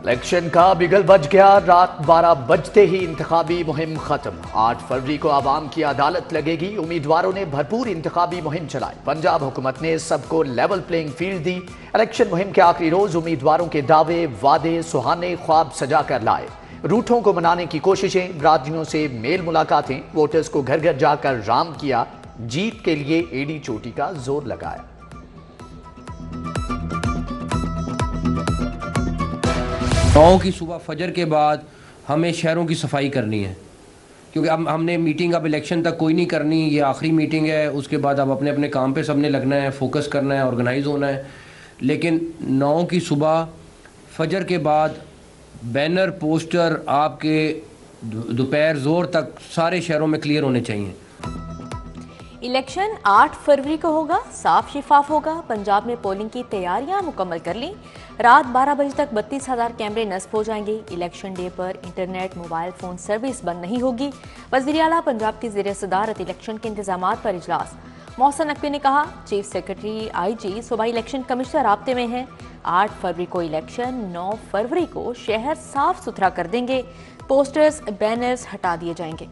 Election का बिगल बज गया। रात 12 बजते ही इंतखाबी मुहिम खत्म। 8 फरवरी को आवाम की अदालत लगेगी। उम्मीदवारों ने भरपूर इंतखाबी मुहिम चलाई। पंजाब हुकूमत ने सबको लेवल प्लेइंग फील्ड दी। इलेक्शन मुहिम के आखिरी रोज उम्मीदवारों के दावे वादे सुहाने ख्वाब सजा कर लाए। रूठों को मनाने की कोशिशें, बिरादरियों से मेल मुलाकातें, वोटर्स को घर घर जाकर राम किया। जीत के लिए एड़ी चोटी का जोर लगाया। 9 की सुबह फजर के बाद हमें शहरों की सफाई करनी है, क्योंकि अब हमने मीटिंग अब इलेक्शन तक कोई नहीं करनी। ये आखिरी मीटिंग है, उसके बाद अब अपने अपने काम पे सबने लगना है, फोकस करना है, ऑर्गेनाइज होना है। लेकिन 9 की सुबह फजर के बाद बैनर पोस्टर आपके दोपहर जोर तक सारे शहरों में क्लियर होने चाहिए। इलेक्शन 8 फरवरी को होगा, साफ शिफाफ होगा। पंजाब में पोलिंग की तैयारियां मुकम्मल कर ली। रात 12 बजे तक 32,000 कैमरे नस्ब हो जाएंगे। इलेक्शन डे पर इंटरनेट मोबाइल फोन सर्विस बंद नहीं होगी। वज़ीर आला पंजाब की ज़ेर सदारत इलेक्शन के इंतजामात पर इजलास। मोहसिन नकवी ने कहा, चीफ सेक्रेटरी IG सूबाई इलेक्शन कमिश्नर राब्ते में हैं। 8 फरवरी को इलेक्शन, 9 फरवरी को शहर साफ सुथरा कर देंगे। पोस्टर्स बैनर्स हटा दिए जाएंगे।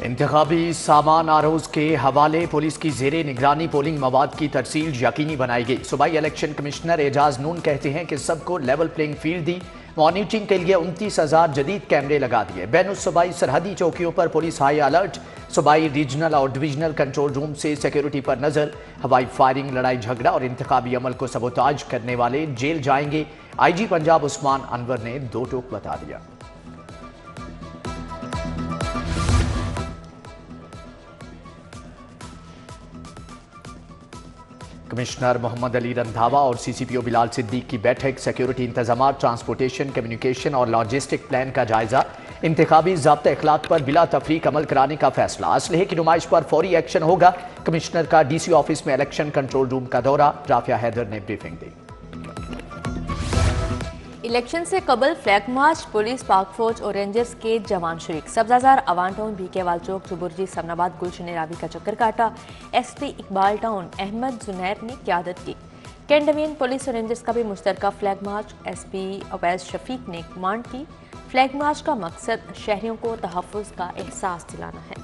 इंतखाबी सामान आरोज के हवाले पुलिस की जेरे निगरानी पोलिंग मवाद की तरसील यकीनी बनाई गई। सूबाई इलेक्शन कमिश्नर एजाज नून कहते हैं कि सबको लेवल प्लेइंग फील्ड दी। मॉनिटरिंग के लिए 29,000 जदीद कैमरे लगा दिए। बैनुल सूबाई सरहदी चौकियों पर पुलिस हाई अलर्ट। सूबाई रीजनल और डिवीजनल कंट्रोल रूम से सिक्योरिटी पर नजर। हवाई फायरिंग, लड़ाई झगड़ा और इंतखाबी अमल को सबोताज करने वाले जेल जाएंगे। IG पंजाब उस्मान अनवर ने दो टोक बता दिया। कमिश्नर मोहम्मद अली रंधावा और CCPO बिलाल सिद्दीक की बैठक। सिक्योरिटी इंतजाम, ट्रांसपोर्टेशन, कम्युनिकेशन और लॉजिस्टिक प्लान का जायजा। इंतखाबी ज़ाब्ता अखलाक पर बिला तफरीक अमल कराने का फैसला। असलहे की नुमाइश पर फौरी एक्शन होगा। कमिश्नर का DC ऑफिस में इलेक्शन कंट्रोल रूम का दौरा। राफिया हैदर ने ब्रीफिंग दी। इलेक्शन से कबल फ्लैग मार्च, पुलिस, पाक फौज और रेंजर्स के जवान शरीक। सब्जाजार, अवान टाउन, BK चौक, जुबुर्जी, समनाबाद, गुलशन रावी का चक्कर काटा। SP इकबाल टाउन अहमद जुनैर ने क़यादत की। कैंट डिवीजन पुलिस और रेंजर्स का भी मुश्तरका flag march. SP Awais Shafiq ने कमांड की। फ्लैग मार्च का मकसद शहरियों को तहफ़्फ़ुज़ का एहसास दिलाना है।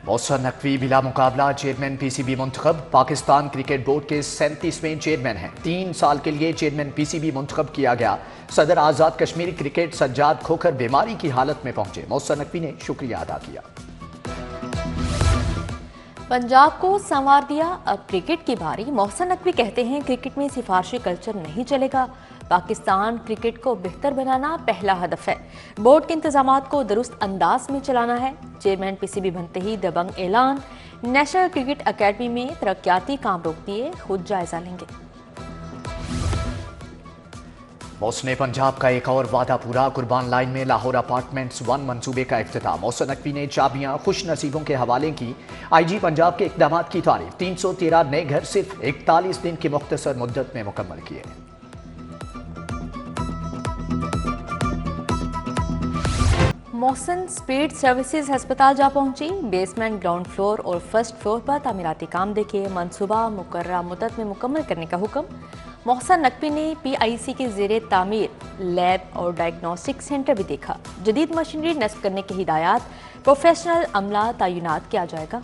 मोहसिन नकवी बिला मुकाबला चेयरमैन PCB मुंतखब। पाकिस्तान क्रिकेट बोर्ड के 37वें चेयरमैन हैं। 3 साल के लिए चेयरमैन PCB मुंतखब किया गया। सदर आज़ाद कश्मीरी क्रिकेट सज्जाद खोखर बीमारी की हालत में पहुंचे। मोहसिन नकवी ने शुक्रिया अदा किया। पंजाब को संवार दिया, अब क्रिकेट की बारी। मोहसिन नकवी कहते हैं, क्रिकेट में सिफारशी कल्चर नहीं चलेगा। पाकिस्तान क्रिकेट को बेहतर बनाना पहला हदफ है। बोर्ड के इंतजामात को दुरुस्त अंदाज में चलाना है। चेयरमैन PCB बनते ही दबंग ऐलान। नेशनल क्रिकेट अकेडमी में तरक्याती काम रोक दिए, खुद जायजा लेंगे। मोहसिन पंजाब का एक और वादा पूरा। कुर्बान लाइन में लाहौर अपार्टमेंट्स 1 मंसूबे का इफ्तिताह। मोहसिन नकवी ने चाबियां खुश नसीबों के हवाले की। IG पंजाब के इकदाम की तारीफ। 313 नए घर सिर्फ 41 दिन की मुख्तसर मुद्दत में मुकम्मल किए। मोहसिन स्पीड सर्विसेज अस्पताल जा पहुंची। बेसमेंट, ग्राउंड फ्लोर और फर्स्ट फ्लोर पर तामीराती काम देखे। मनसूबा मुकर्ररा मुद्दत में मुकम्मल करने का हुक्म। मोहसिन नकवी ने PIC के ज़ेरे तामीर लैब और डायग्नोस्टिक सेंटर भी देखा। जदीद मशीनरी नस्ब करने की हिदायत। प्रोफेशनल अमला तैनात किया जाएगा।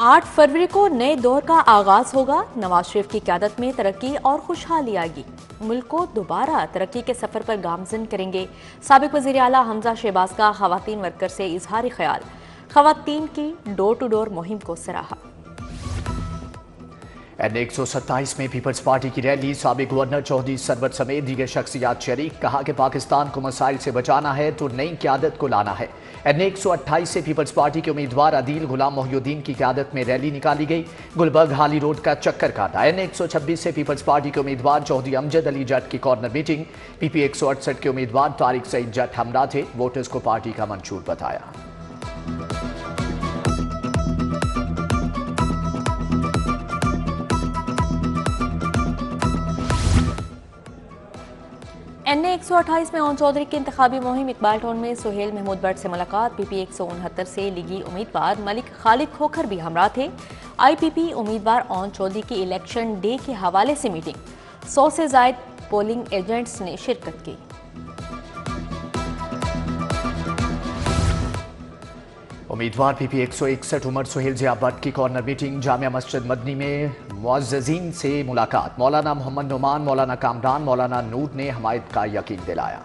8 फरवरी को नए दौर का आगाज होगा। नवाज शरीफ की क़यादत में तरक्की और खुशहाली आएगी। मुल्क को दोबारा तरक्की के सफर पर गामजन करेंगे। साबिक वज़ीर आला हमजा शहबाज का खवातीन वर्कर से इजहार ख्याल। खवातीन की डोर टू डोर मुहिम को सराहा। N127 में पीपल्स पार्टी की रैली। साबिक गवर्नर चौधरी सरवर समेत दीगर शख्सियात शरीक। कहा कि पाकिस्तान को मसाइल से बचाना है तो नई क़यादत को लाना है। N128 से पीपल्स पार्टी के उम्मीदवार अदील गुलाम मोहिउद्दीन की क़यादत में रैली निकाली गई। गुलबर्ग हाली रोड का चक्कर काटा। N126 से पीपल्स पार्टी के उम्मीदवार चौधरी अमजद अली जट की कॉर्नर मीटिंग। PP 168 के उम्मीदवार तारिक सईद जट हमरा थे। वोटर्स को पार्टी का मंशूर बताया। NA 128 में ओन चौधरी की इंतखाबी मुहिम। इकबाल टाउन में सुहेल महमूद भट्ट से मुलाकात। PP 169 से लीगी उम्मीदवार मलिक खालिद खोखर भी हमरा थे। IPP उम्मीदवार ओन चौधरी की इलेक्शन डे के हवाले से मीटिंग। 100 से जायद पोलिंग एजेंट्स ने शिरकत की। उम्मीदवार PP 161 उमर सुहेल जिया भट्ट की कॉर्नर मीटिंग। जामिया मस्जिद मदनी में मुअज़्ज़िज़ीन से मुलाकात। मौलाना मोहम्मद नुमान, मौलाना कामरान, मौलाना नूर ने हमायत का यकीन दिलाया।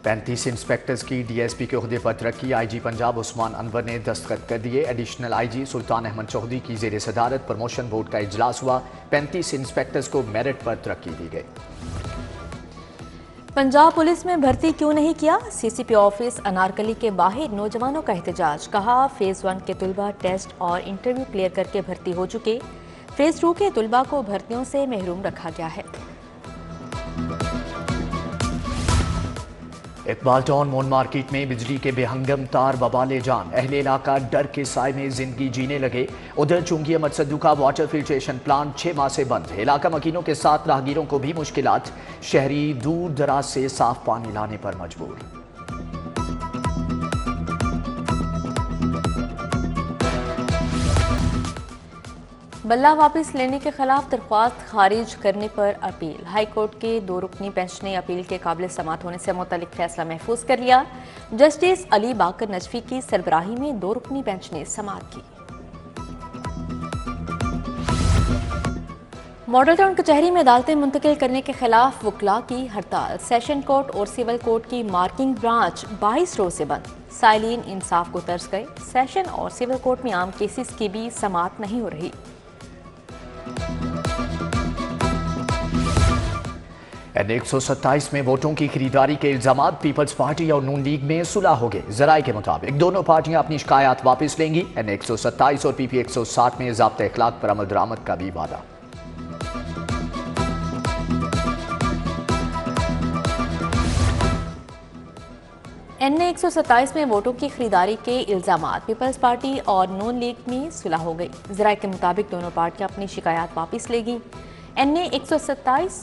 पैंतीस इंस्पेक्टर्स की DSP के ओहदे पर तरक्की। IG पंजाब उस्मान अनवर ने दस्तखत कर दिए। एडिशनल IG सुल्तान अहमद चौधरी की जेर सदारत प्रमोशन बोर्ड का इजलास हुआ। 35 इंस्पेक्टर्स को मेरिट पर तरक्की दी गई। पंजाब पुलिस में भर्ती क्यों नहीं किया? CCP ऑफिस अनारकली के बाहर नौजवानों का एहतजाज। कहा फेज 1 के तुलबा टेस्ट और इंटरव्यू क्लियर करके भर्ती हो चुके। फेज 2 के तुलबा को भर्तियों से महरूम रखा गया है। इकबाल टाउन मोन मार्केट में बिजली के बेहंगम तार बवाले जान। अहले इलाका डर के साए में जिंदगी जीने लगे। उधर चुंगी अहमद सद्दू का वाटर फिल्ट्रेशन प्लांट 6 माह से बंद। इलाका मकीनों के साथ राहगीरों को भी मुश्किलात। शहरी दूर दराज से साफ पानी लाने पर मजबूर। बल्ला वापस लेने के खिलाफ दरख्वास्त खारिज करने पर अपील। हाई कोर्ट के 2 रुकनी बेंच ने अपील के काबिल समात होने से मुतल्लिक फैसला महफूज कर लिया। जस्टिस अली बाकर नजफी की सरबराही में 2 रुकनी बेंच ने समात की। मॉडल टाउन कचहरी में अदालतें मुंतकिल करने के खिलाफ वकला की हड़ताल। सेशन कोर्ट और सिविल कोर्ट की मार्किंग ब्रांच 22 रोज से बंद। साइलिन इंसाफ को तरस गए। सेशन और सिविल कोर्ट में आम केसेस की भी समात नहीं हो रही। NA 127 में वोटों की खरीदारी के इल्जामात। पीपल्स पार्टी और नून लीग में सुलह हो गए। जराये के मुताबिक दोनों पार्टियां अपनी शिकायत वापस लेंगी। NA 127 और PP 160 में ज़ाब्ते इखलाक पर अमल दरामद का भी वादा। NA 127 में वोटों की खरीदारी के इल्जामात। पीपल्स पार्टी और नून लीग में सुलह हो गई। जराये के मुताबिक दोनों पार्टियां अपनी शिकायत वापस लेगी। NA 127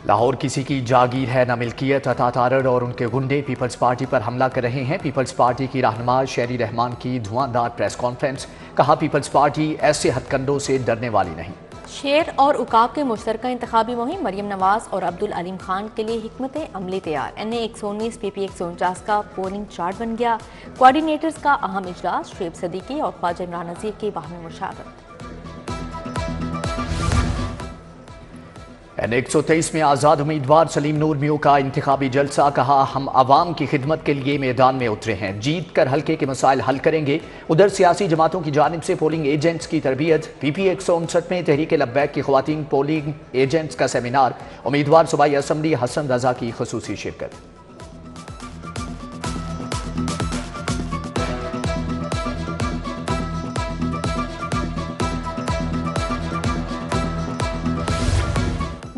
लाहौर किसी की जागीर है न मिल्कियत। अता तारड़ और उनके गुंडे पीपल्स पार्टी पर हमला कर रहे हैं। पीपल्स पार्टी की रहनुमा शेरी रहमान की धुआंधार प्रेस कॉन्फ्रेंस। कहा पीपल्स पार्टी ऐसे हथकंडों से डरने वाली नहीं। शेर और उकाब के मुश्तरका इंतखाबी मुहिम। मरियम नवाज और अब्दुल अलीम खान के लिए हिकमत अमली तैयार। NA 119 PP 149 का पोलिंग चार्ट बन गया। कोऑर्डिनेटर्स का अहम इजलास। शुएब सदीकी और ख्वाजा इमरान नज़ीर की बाहमी मुशावरत। NA 123 में आज़ाद उम्मीदवार सलीम नूर मियो का इंतखाबी जलसा। कहा हम आवाम की खिदमत के लिए मैदान में उतरे हैं। जीत कर हल्के के मसाइल हल करेंगे। उधर सियासी जमातों की जानिब से पोलिंग एजेंट्स की तरबियत। PP 159 में तहरीक लब्बैक की ख्वातीन पोलिंग एजेंट्स का सेमिनार। उम्मीदवार सूबाई असम्बली हसन रजा की खुसूसी शिरकत।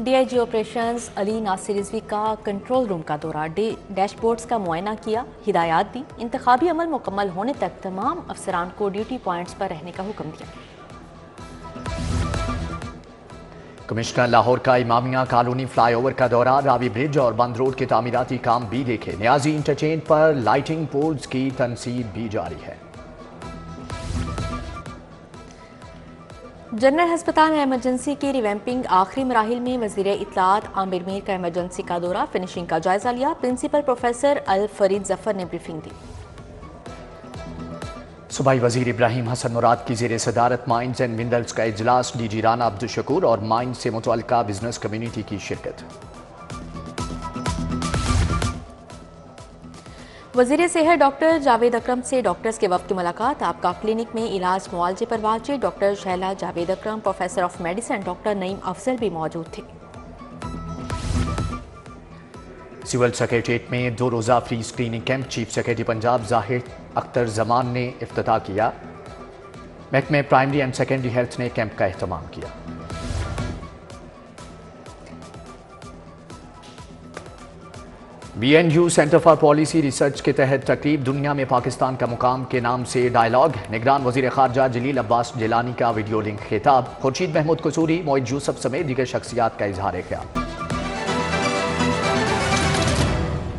DIG ऑपरेशंस अली नासिर रिजवी का कंट्रोल रूम का दौरा। डैशबोर्ड्स का मुआयना किया। हिदायत दी। इंतखाबी अमल मुकम्मल होने तक तमाम अफसरान को ड्यूटी पॉइंट्स पर रहने का हुक्म दिया। कमिश्नर लाहौर का इमामिया कॉलोनी फ्लाईओवर का दौरा। रावी ब्रिज और बंद रोड के तामीराती काम भी देखे। न्याजी इंटरचेंज पर लाइटिंग पोल्स की तनसीब भी जारी है। जनरल अस्पताल में एमरजेंसी की रिवैम्पिंग आखिरी मराहिल में। वजीर इत्तलात आमिर मीर का एमरजेंसी का दौरा। फिनिशिंग का जायजा लिया। प्रिंसिपल प्रोफेसर अल फरीद जफर ने ब्रीफिंग दी। सूबाई वजीर इब्राहिम हसन मुराद की जेर सदारत माइंस एंड मिनरल्स का इजलास। DG राना अब्दुल शकूर और माइंस से मुतल्लिका बिजनेस कम्युनिटी की शिरकत। वजीर सेहत डॉक्टर जावेद अकरम से डॉक्टर्स के वक्त की मुलाकात। आपका क्लिनिक में इलाज मुआवजे पर बातचीत। Doctor Shaila Javed Akram, professor of medicine doctor Naeem Afzal भी मौजूद थे। सिविल सेक्रेटरीट में 2 रोज़ा free screening camp. Chief secretary Punjab Zahid Akhtar Zaman ने इफ्तिताह किया। महकमे प्राइमरी एंड सेकेंडरी हेल्थ ने कैंप का एहतमाम किया। BNU centre for policy research के तहत तकरीब दुनिया में पाकिस्तान का मुकाम के नाम से डायलॉग। निगरान वजीर खारजा जलील अब्बास जिलानी का वीडियो लिंक खिताब। खुर्शीद महमूद कसूरी, मोइद यूसुफ समेत दीगर शख्सियात का इजहार ख्याल।